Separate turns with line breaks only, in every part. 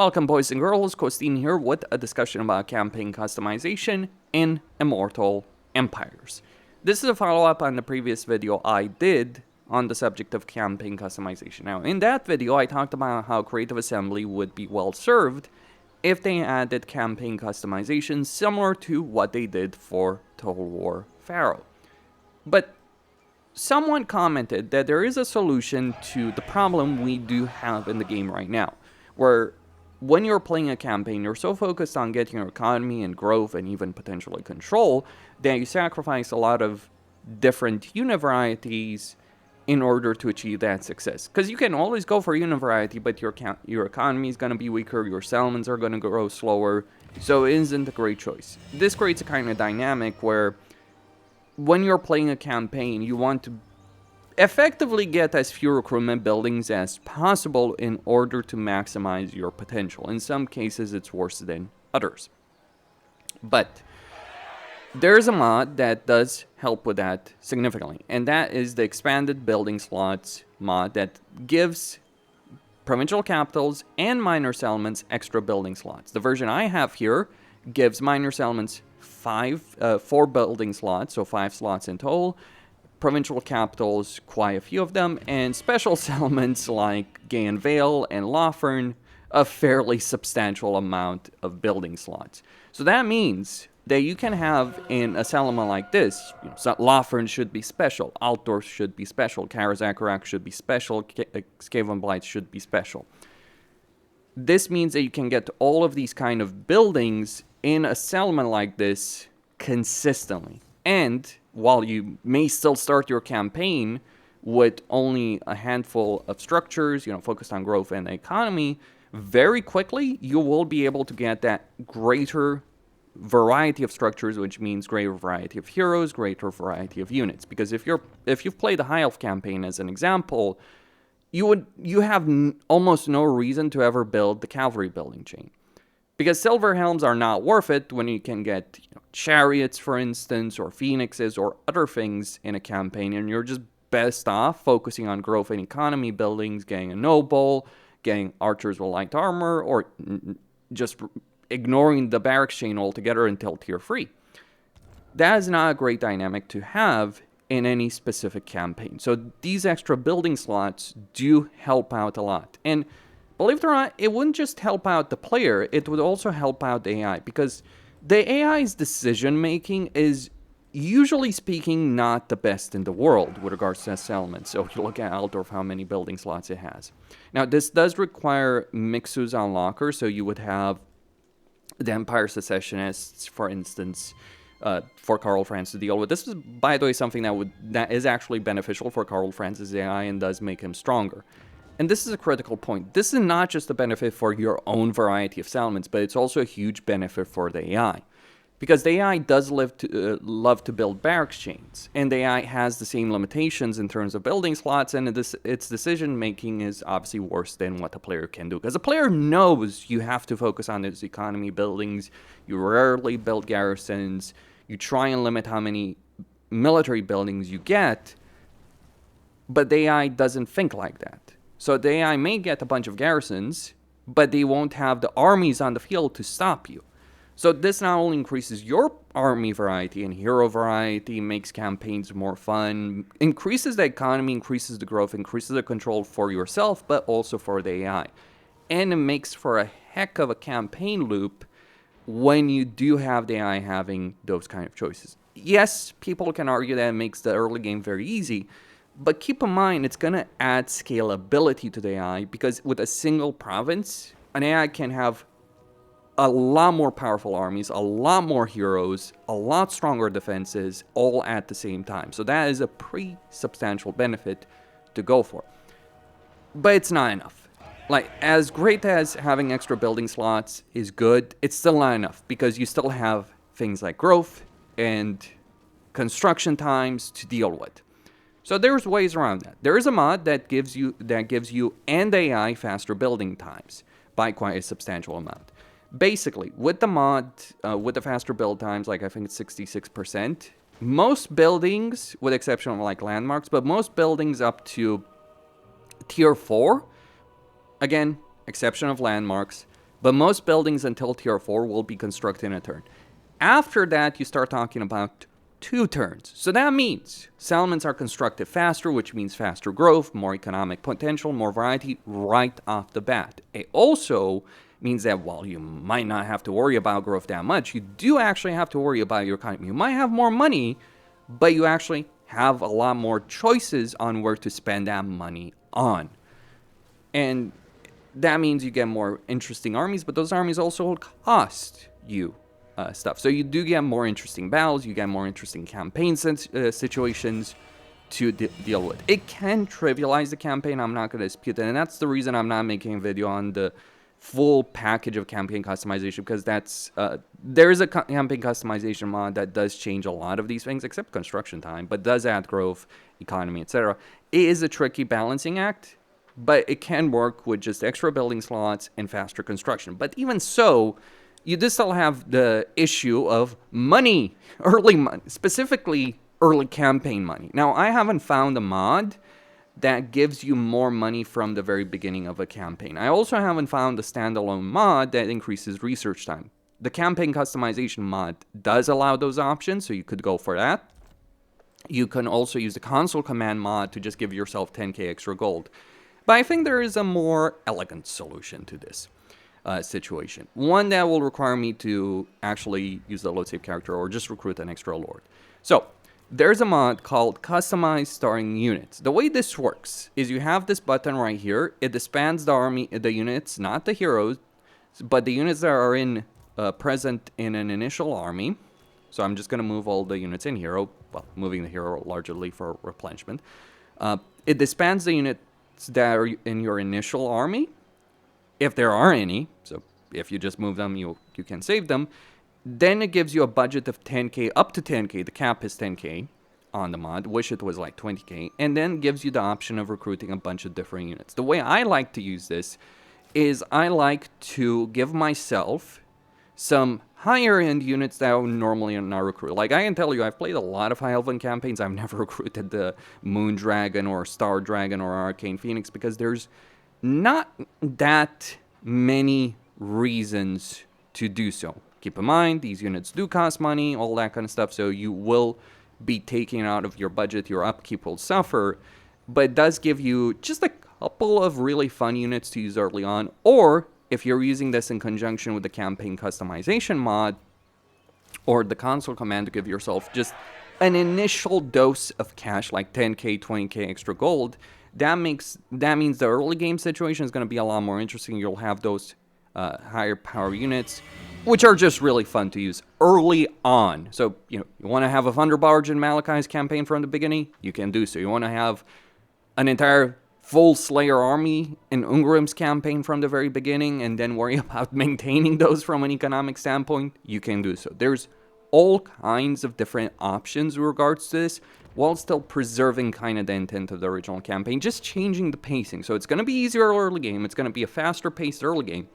Welcome boys and girls, Costin here with a discussion about campaign customization in Immortal Empires. This is a follow-up on the previous video I did on the subject of campaign customization. Now, in that video, I talked about how Creative Assembly would be well served if they added campaign customization similar to what they did for Total War Pharaoh. But someone commented that there is a solution to the problem we do have in the game right now, where when you're playing a campaign, you're so focused on getting your economy and growth and even potentially control that you sacrifice a lot of different unit varieties in order to achieve that success. Because you can always go for unit variety, but your economy is going to be weaker, your settlements are going to grow slower, so it isn't a great choice. This creates a kind of dynamic where when you're playing a campaign, you want to effectively get as few recruitment buildings as possible in order to maximize your potential. In some cases, it's worse than others. But there's a mod that does help with that significantly, and that is the expanded building slots mod that gives provincial capitals and minor settlements extra building slots. The version I have here gives minor settlements 4 building slots, so 5 slots in total. Provincial capitals, quite a few of them, and special settlements like Gay Vale and Lorem, a fairly substantial amount of building slots. So that means that you can have in a settlement like this, Lorem should be special, Altdorf should be special, Karazakarak should be special, Skaven Blight should be special. This means that you can get all of these kind of buildings in a settlement like this consistently. And while you may still start your campaign with only a handful of structures, focused on growth and the economy, very quickly you will be able to get that greater variety of structures, which means greater variety of heroes, greater variety of units. Because if you've played the High Elf campaign as an example, you have almost no reason to ever build the cavalry building chain. Because silver helms are not worth it when you can get chariots, for instance, or phoenixes, or other things in a campaign, and you're just best off focusing on growth and economy buildings, getting a noble, getting archers with light armor, or just ignoring the barracks chain altogether until tier 3. That is not a great dynamic to have in any specific campaign. So these extra building slots do help out a lot. And believe it or not, it wouldn't just help out the player, it would also help out the AI, because the AI's decision-making is, usually speaking, not the best in the world with regards to settlements. So if you look at Altdorf, how many building slots it has. Now, this does require Mixus unlockers, so you would have the Empire Secessionists, for instance, for Karl Franz to deal with. This is, by the way, something that is actually beneficial for Karl Franz's AI and does make him stronger. And this is a critical point. This is not just a benefit for your own variety of settlements, but it's also a huge benefit for the AI. Because the AI does love to build barracks chains, and the AI has the same limitations in terms of building slots, and its decision-making is obviously worse than what the player can do. Because the player knows you have to focus on those economy buildings, you rarely build garrisons, you try and limit how many military buildings you get, but the AI doesn't think like that. So the AI may get a bunch of garrisons, but they won't have the armies on the field to stop you. So this not only increases your army variety and hero variety, makes campaigns more fun, increases the economy, increases the growth, increases the control for yourself, but also for the AI. And it makes for a heck of a campaign loop when you do have the AI having those kind of choices. Yes, people can argue that it makes the early game very easy, but keep in mind, it's going to add scalability to the AI, because with a single province, an AI can have a lot more powerful armies, a lot more heroes, a lot stronger defenses, all at the same time. So that is a pretty substantial benefit to go for. But it's not enough. Like, as great as having extra building slots is good, it's still not enough, because you still have things like growth and construction times to deal with. So there's ways around that. There is a mod that gives you and AI faster building times by quite a substantial amount. Basically, with the mod, with the faster build times, like I think it's 66%, most buildings, with the exception of like landmarks, but most buildings up to tier 4, again, exception of landmarks, But most buildings until tier 4 will be constructed in a turn. After that, you start talking about 2 turns. So that means settlements are constructed faster, which means faster growth, more economic potential, more variety right off the bat. It also means that while you might not have to worry about growth that much, you do actually have to worry about your economy. You might have more money, but you actually have a lot more choices on where to spend that money on. And that means you get more interesting armies, but those armies also will cost you stuff. So you do get more interesting battles, you get more interesting campaign situations to deal with. It can trivialize the campaign, I'm not going to dispute that, and that's the reason I'm not making a video on the full package of campaign customization, because that's there is a campaign customization mod that does change a lot of these things, except construction time, but does add growth, economy, etc. It is a tricky balancing act, but it can work with just extra building slots and faster construction. But even so, you do still have the issue of money, early money, specifically early campaign money. Now, I haven't found a mod that gives you more money from the very beginning of a campaign. I also haven't found a standalone mod that increases research time. The campaign customization mod does allow those options, so you could go for that. You can also use the console command mod to just give yourself 10k extra gold. But I think there is a more elegant solution to this situation. One that will require me to actually use the load save character or just recruit an extra lord. So, there's a mod called Customize Starting Units. The way this works is you have this button right here. It disbands the army, the units, not the heroes, but the units that are in present in an initial army. So I'm just going to move all the units in hero, well, moving the hero largely for replenishment. It disbands the units that are in your initial army, if there are any. So if you just move them, you can save them. Then it gives you a budget of 10k, up to 10k. The cap is 10k on the mod. Wish it was like 20k. And then gives you the option of recruiting a bunch of different units. The way I like to use this is I like to give myself some higher end units that I would normally not recruit. Like, I can tell you, I've played a lot of High Elven campaigns. I've never recruited the Moon Dragon or Star Dragon or Arcane Phoenix because there's not that many reasons to do so. Keep in mind, these units do cost money, all that kind of stuff, so you will be taking out of your budget, your upkeep will suffer, but it does give you just a couple of really fun units to use early on, or if you're using this in conjunction with the campaign customization mod, or the console command to give yourself just an initial dose of cash, like 10k, 20k extra gold, that means the early game situation is going to be a lot more interesting. You'll have those higher power units, which are just really fun to use early on. So, you want to have a Thunder Barge in Malachi's campaign from the beginning? You can do so. You want to have an entire full Slayer army in Ungrim's campaign from the very beginning and then worry about maintaining those from an economic standpoint? You can do so. There's all kinds of different options in regards to this, while still preserving kind of the intent of the original campaign, just changing the pacing. So it's going to be easier early game. It's going to be a faster paced early game.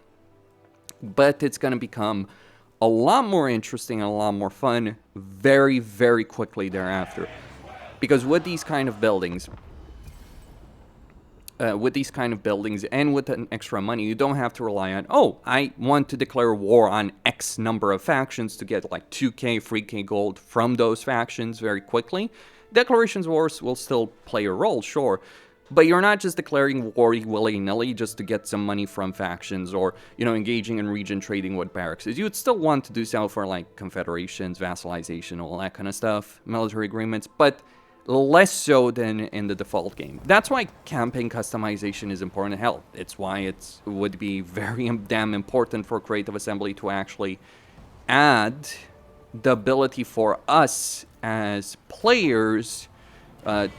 But it's going to become a lot more interesting and a lot more fun very, very quickly thereafter. Because with these kind of buildings, and with an extra money, you don't have to rely on, oh, I want to declare war on X number of factions to get like 2k, 3k gold from those factions very quickly. Declarations wars will still play a role, sure. But you're not just declaring war willy-nilly just to get some money from factions or, engaging in region trading with barracks. You would still want to do so for, like, confederations, vassalization, all that kind of stuff, military agreements, but less so than in the default game. That's why campaign customization is important. Hell, it's why it would be very damn important for Creative Assembly to actually add the ability for us as players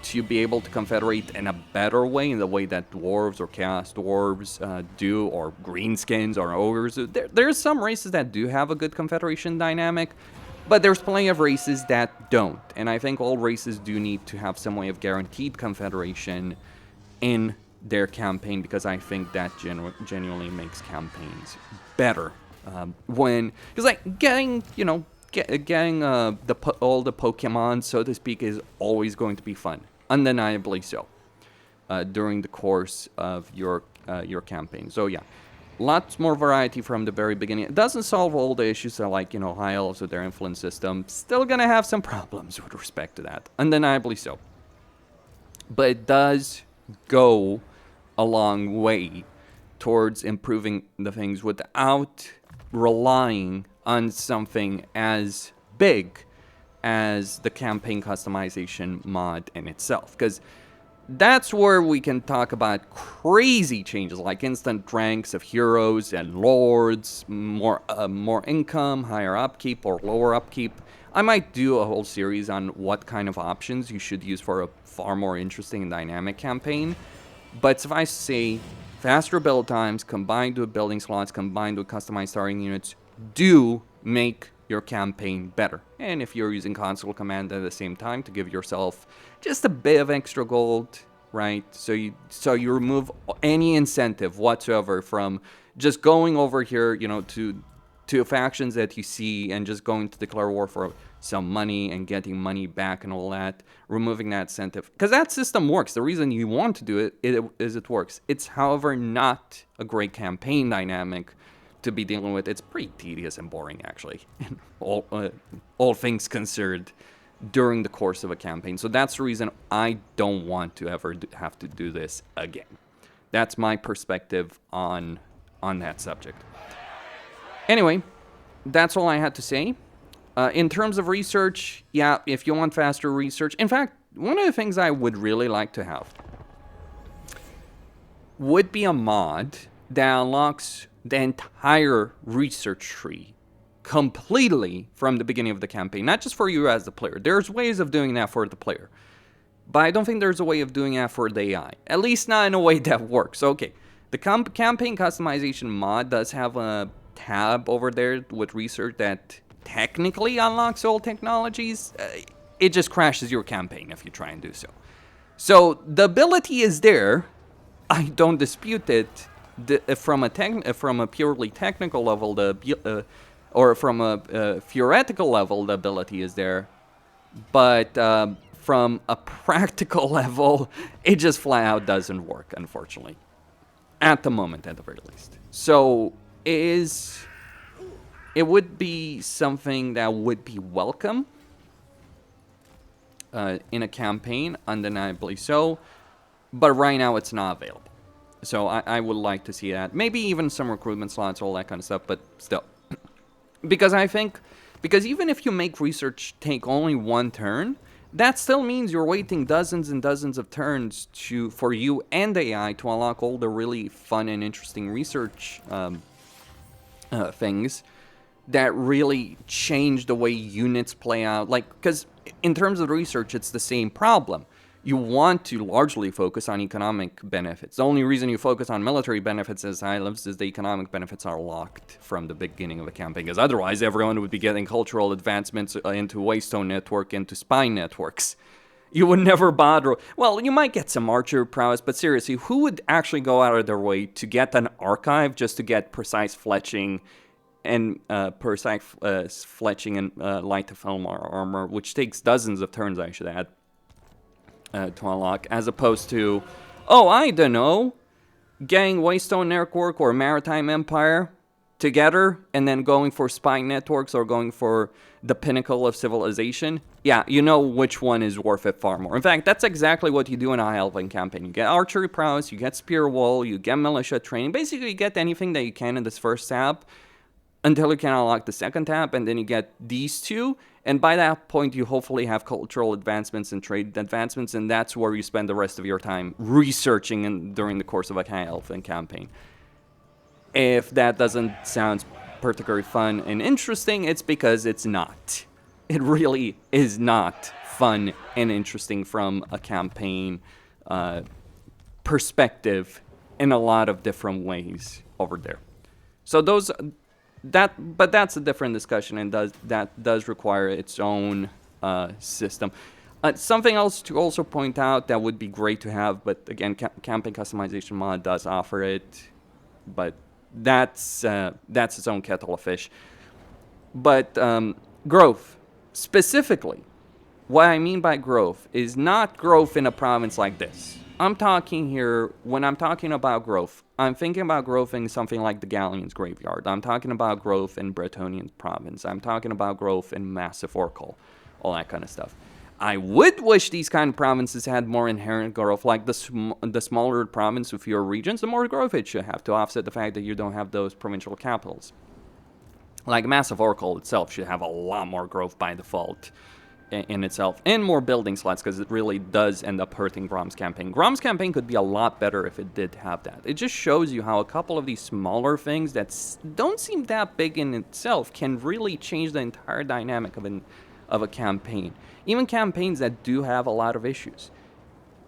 to be able to confederate in a better way, in the way that dwarves or chaos dwarves do, or greenskins or ogres. There's some races that do have a good confederation dynamic, but there's plenty of races that don't. And I think all races do need to have some way of guaranteed confederation in their campaign, because I think that genuinely makes campaigns better. Because like getting, getting all the Pokemon, so to speak, is always going to be fun, undeniably so, during the course of your campaign. So yeah, Lots more variety from the very beginning. It doesn't solve all the issues that, like, high elves with their influence system. Still gonna have some problems with respect to that. Undeniably so. But it does go a long way towards improving the things without relying on something as big as the campaign customization mod in itself. Because that's where we can talk about crazy changes like instant ranks of heroes and lords, more income, higher upkeep or lower upkeep. I might do a whole series on what kind of options you should use for a far more interesting and dynamic campaign. But suffice to say, faster build times combined with building slots, combined with customized starting units, do make your campaign better. And if you're using console command at the same time to give yourself just a bit of extra gold, right? So you remove any incentive whatsoever from just going over here, to factions that you see and just going to declare war for some money and getting money back and all that, removing that incentive. Because that system works. The reason you want to do it is it works. It's, however, not a great campaign dynamic to be dealing with. It's pretty tedious and boring, actually, all things considered, during the course of a campaign. So that's the reason I don't want to ever have to do this again. That's my perspective on that subject. Anyway, that's all I had to say. In terms of research, yeah, if you want faster research, in fact, one of the things I would really like to have would be a mod that unlocks the entire research tree completely from the beginning of the campaign, not just for you as the player. There's ways of doing that for the player, but I don't think there's a way of doing that for the AI, at least not in a way that works. Okay, the campaign customization mod does have a tab over there with research that technically unlocks all technologies. It just crashes your campaign if you try and do so. So the ability is there. I don't dispute it. From a purely technical level, or from a theoretical level, the ability is there. But from a practical level, it just flat out doesn't work, unfortunately. At the moment, at the very least. So it would be something that would be welcome in a campaign, undeniably so. But right now, it's not available. So I would like to see that. Maybe even some recruitment slots, all that kind of stuff, but still. Because even if you make research take only one turn, that still means you're waiting dozens and dozens of turns for you and AI to unlock all the really fun and interesting research things that really change the way units play out. Like, because in terms of research, it's the same problem. You want to largely focus on economic benefits. The only reason you focus on military benefits as high levels is the economic benefits are locked from the beginning of a campaign, because otherwise everyone would be getting cultural advancements into Waystone network, into spy networks. You would never bother. Well, you might get some archer prowess, but seriously, who would actually go out of their way to get an archive just to get precise fletching and light to film armor, which takes dozens of turns, I should add, to unlock, as opposed to, I don't know, getting Waystone Network or Maritime Empire together and then going for spy networks or going for the pinnacle of civilization. Yeah, you know which one is worth it far more. In fact, that's exactly what you do in a High Elven campaign. You get archery prowess, you get spear wall, you get militia training. Basically, you get anything that you can in this first tab until you can unlock the second tab, and then you get these two. And by that point, you hopefully have cultural advancements and trade advancements, and that's where you spend the rest of your time researching during the course of a High Elven campaign. If that doesn't sound particularly fun and interesting, it's because it's not. It really is not fun and interesting from a campaign perspective in a lot of different ways over there. So but that's a different discussion, and that does require its own system. Something else to also point out that would be great to have, but again, campaign customization mod does offer it, but that's its own kettle of fish. But growth, specifically, what I mean by growth is not growth in a province like this. When I'm talking about growth, I'm thinking about growth in something like the Galleon's Graveyard. I'm talking about growth in Bretonnian Province. I'm talking about growth in Massive Oracle. All that kind of stuff. I would wish these kind of provinces had more inherent growth, like the smaller province with fewer regions, the more growth it should have to offset the fact that you don't have those provincial capitals. Like Massive Oracle itself should have a lot more growth by default in itself, and more building slots, because it really does end up hurting Grom's campaign. Grom's campaign could be a lot better if it did have that. It just shows you how a couple of these smaller things that don't seem that big in itself can really change the entire dynamic of a campaign. Even campaigns that do have a lot of issues.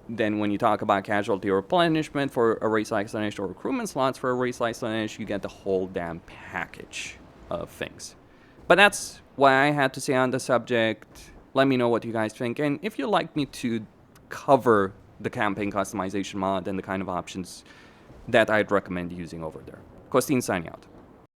Then when you talk about casualty replenishment for a race like Slaanesh or recruitment slots for a race like Slaanesh, you get the whole damn package of things. But that's what I had to say on the subject. Let me know what you guys think, and if you'd like me to cover the campaign customization mod and the kind of options that I'd recommend using over there. Costin signing out.